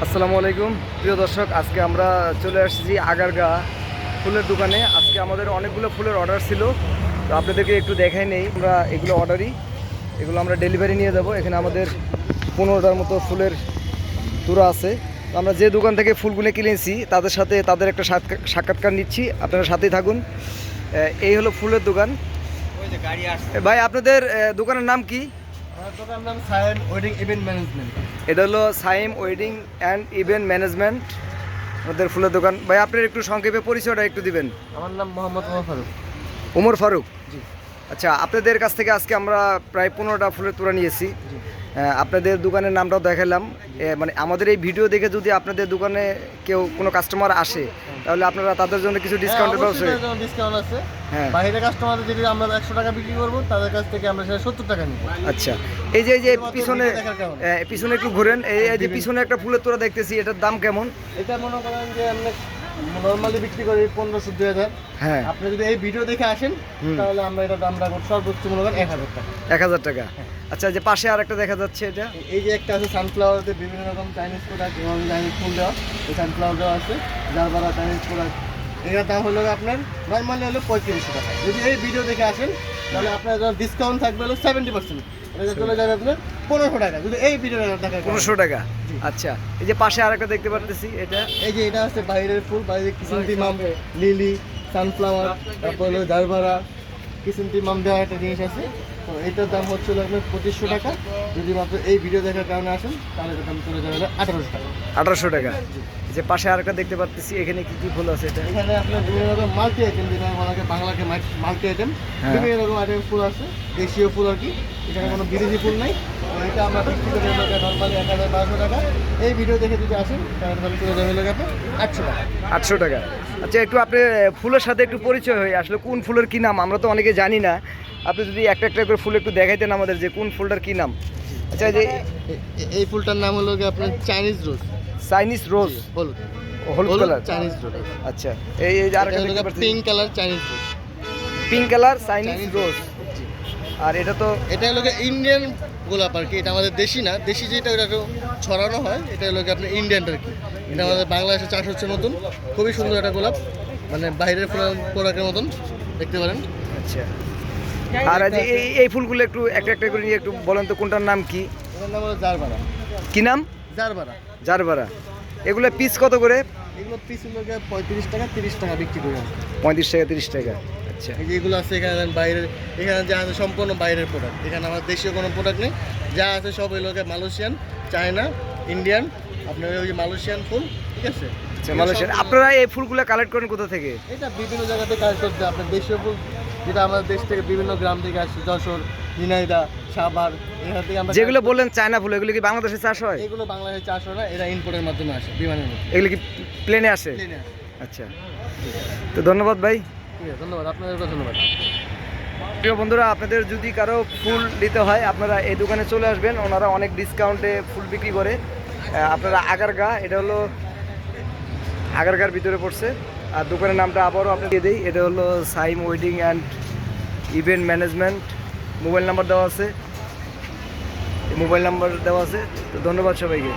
আসসালামু আলাইকুম প্রিয় দর্শক, আজকে আমরা চলে আসছি আগারগা ফুলের দোকানে। আজকে আমাদের অনেকগুলো ফুলের অর্ডার ছিল, তো আপনাদেরকে একটু দেখাই নেই। আমরা এগুলো এগুলো আমরা ডেলিভারি নিয়ে যাব। এখানে আমাদের 15টার মতো ফুলের তুরা আছে। তো আমরা যে দোকান থেকে ফুলগুলো কিনেছি তাদের সাথে তাদের একটা সাক্ষাৎকার নিচ্ছি, আপনারা সাথেই থাকুন। এই হলো ফুলের দোকান। ভাই, আপনাদের দোকানের নাম কি? নাম সায়েম ওয়েডিং ইভেন্ট ম্যানেজমেন্ট। এটা হলো Saim wedding and event management, আমাদের ফুলের দোকান। ভাই, আপনার একটু সংক্ষেপে পরিচয়টা একটু দিবেন। আমার নাম মোহাম্মদ ওমর ফারুক। ওমর ফারুক, জি। আচ্ছা, আপনাদের কাছ থেকে আজকে আমরা প্রায় 15টা ফুলের তোড়া নিয়েছি। আপনাদের দোকানের নামটাও দেখালাম। মানে আমাদের এই ভিডিও দেখে যদি আপনাদের দোকানে কেউ কোনো কাস্টমার আসে, তাহলে আপনারা তাদের জন্য কিছু ডিসকাউন্টের ব্যবস্থা? ডিসকাউন্ট আছে। হ্যাঁ, বাইরে কাস্টমারদের যদি আমরা 100 টাকা বিক্রি করব, তাদের কাছ থেকে আমরা সেটা 70 টাকা নিব। আচ্ছা, এই যে পিছনে একটু ঘুরেন। এই যে পিছনে একটা ফুলের তোড়া দেখতেছি, এটার দাম কেমন? এটা মনে করেন যে আমরা নরমালি বিক্রি করি 1500-2000। হ্যাঁ, আপনি যদি এই ভিডিও দেখে আসেন, তাহলে আমরা এটা দামটা সর্বোচ্চ মনে করেন 1000 টাকা। 1000 টাকা। আচ্ছা, যে পাশে আর একটা দেখা যাচ্ছে, এটা এই যে একটা আছে সানফ্লাওয়ারতে বিভিন্ন রকম চাইনিজ প্রোডাক্ট এবং চাইনিজ ফুল দেওয়া, এই সানফ্লাওয়ার দেওয়া আছে, জারবারা চাইনিজ প্রোডাক্ট। এটার দাম হলো আপনার নর্মালি হলো 3500 টাকা। যদি এই ভিডিও দেখে আসেন, তাহলে আপনার ডিসকাউন্ট থাকবে হলো 70%। এটা চলে যাবে আপনার 1500 টাকা যদি এই ভিডিও দেখা। 1500 টাকা। আচ্ছা, এই যে পাশে আর একটা দেখতে পারতেছি, এটা এই যে এটা আছে বাইরের ফুল, বাইরে কিসুন্তিমাম, লিলি, সানফ্লাওয়ার, তারপর হলো জারবারা, কিসুন্তিমাম দেওয়া একটা জিনিস আছে। তো এটার দাম হচ্ছে আপনার 2500 টাকা। যদি মাত্র এই ভিডিও দেখার কারণে আসেন, তাহলে এটার দাম চলে যাবে 1800 টাকা। 1800 টাকা। এই যে পাশে আর একটা দেখতে পারতেছি, এখানে কি কি ফুল আছে? এটা এখানে আপনার বিভিন্ন রকম মাল্টি আইটেম, যেটা আমাকে বাংলাকে মাল্টি আইটেম, বিভিন্ন রকম আইটেম ফুল আছে, দেশীয় ফুল আর কি। এখানে কোনো বিদেশি ফুল নাই। তো এটা আমরা বিক্রি করি নর্মালি 1000-1200 টাকা। এই ভিডিও দেখে যদি আসেন, তাহলে দাম চলে যাবে হলো আপনার 800 টাকা। 800 টাকা। আচ্ছা, একটু আপনি ফুলের সাথে একটু পরিচয় হয়ে আসলে কোন ফুলের কি নাম আমরা তো অনেকে জানি না। আপনি যদি একটা একটা করে ফুল একটু দেখাইতেন আমাদের, যে কোন ফুলটার কি নাম। আচ্ছা, যে এই ফুলটার নাম হলো আপনার চাইনিজ রোজ। চাইনিজ রোজ, হলুদ হলুদ কালার চাইনিজ রোজ। আচ্ছা, এই যে আরেকটা দেখতে পাচ্ছি, পিঙ্ক কালার চাইনিজ রোজ। পিঙ্ক কালার চাইনিজ রোজ। আর এটা তো এটা হলো ইন্ডিয়ান গোলাপ আর কি। এটা আমাদের দেশি না, দেশি যেটা ওটা একটু ছড়ানো হয়, এটা হলো আপনার ইন্ডিয়ান আর কি। এটা আমাদের বাংলাদেশে চাষ হচ্ছে নতুন, খুবই সুন্দর একটা গোলাপ, মানে বাইরের প্রোডাক্টের মতন দেখতে পারেন। আচ্ছা, আর এই ফুলগুলো একটু একটা একটা করে নিয়ে একটু বলেন তো কোনটার নাম কি? এটার নাম হলো জারবারা। কি নাম? জারবারা। জারবারা। এগুলো পিস কত করে? এগুলো পিস হলো 35 টাকা 30 টাকা বিক্রি করি আমরা। 35 টাকা 30 টাকা। আচ্ছা, এই যে এগুলো আছে এখানে বাইরের, এখানে যা আছে সম্পূর্ণ বাইরের প্রোডাক্ট। এখানে আমার দেশীয় কোনো প্রোডাক্ট নেই, যা আছে সব ওই লোকে মালয়েশিয়ান, চায়না, ইন্ডিয়ান, আপনার ওই যে মালয়েশিয়ান ফুল, ঠিক আছে? আচ্ছা, মালয়েশিয়ান। আপনারা এই ফুলগুলো কালেক্ট করেন কোথা থেকে? এটা বিভিন্ন জায়গাতে কাজ করছে। আপনার দেশীয় ফুল যেটা আমাদের দেশ থেকে বিভিন্ন গ্রাম থেকে আসছে, যশোর, ঝিনাইদহ, সাভার, এখান থেকে আমরা যেগুলো বললেন চায়না ফুল, এগুলো কি বাংলাদেশে চাষ হয়? এগুলো বাংলাদেশে চাষ হয় না, এরা ইম্পোর্টের মাধ্যমে আসে, বিমানের মধ্যে। এগুলো কি প্লেনে আসে? প্লেনে আসে। আচ্ছা, তো ধন্যবাদ ভাই। ঠিক আছে, ধন্যবাদ, আপনাদেরকে ধন্যবাদ। প্রিয় বন্ধুরা, আপনাদের যদি কারো ফুল নিতে হয়, আপনারা এই দোকানে চলে আসবেন। ওনারা অনেক ডিসকাউন্টে ফুল বিক্রি করে। আপনারা আগারগা, এটা হলো আগারগার ভিতরে পড়ছে। আর দোকানের নামটা আবারও আপনি দিয়ে দিই, এটা হলো Saim wedding and event management. Mobile number দেওয়া আছে, তো ধন্যবাদ সবাইকে।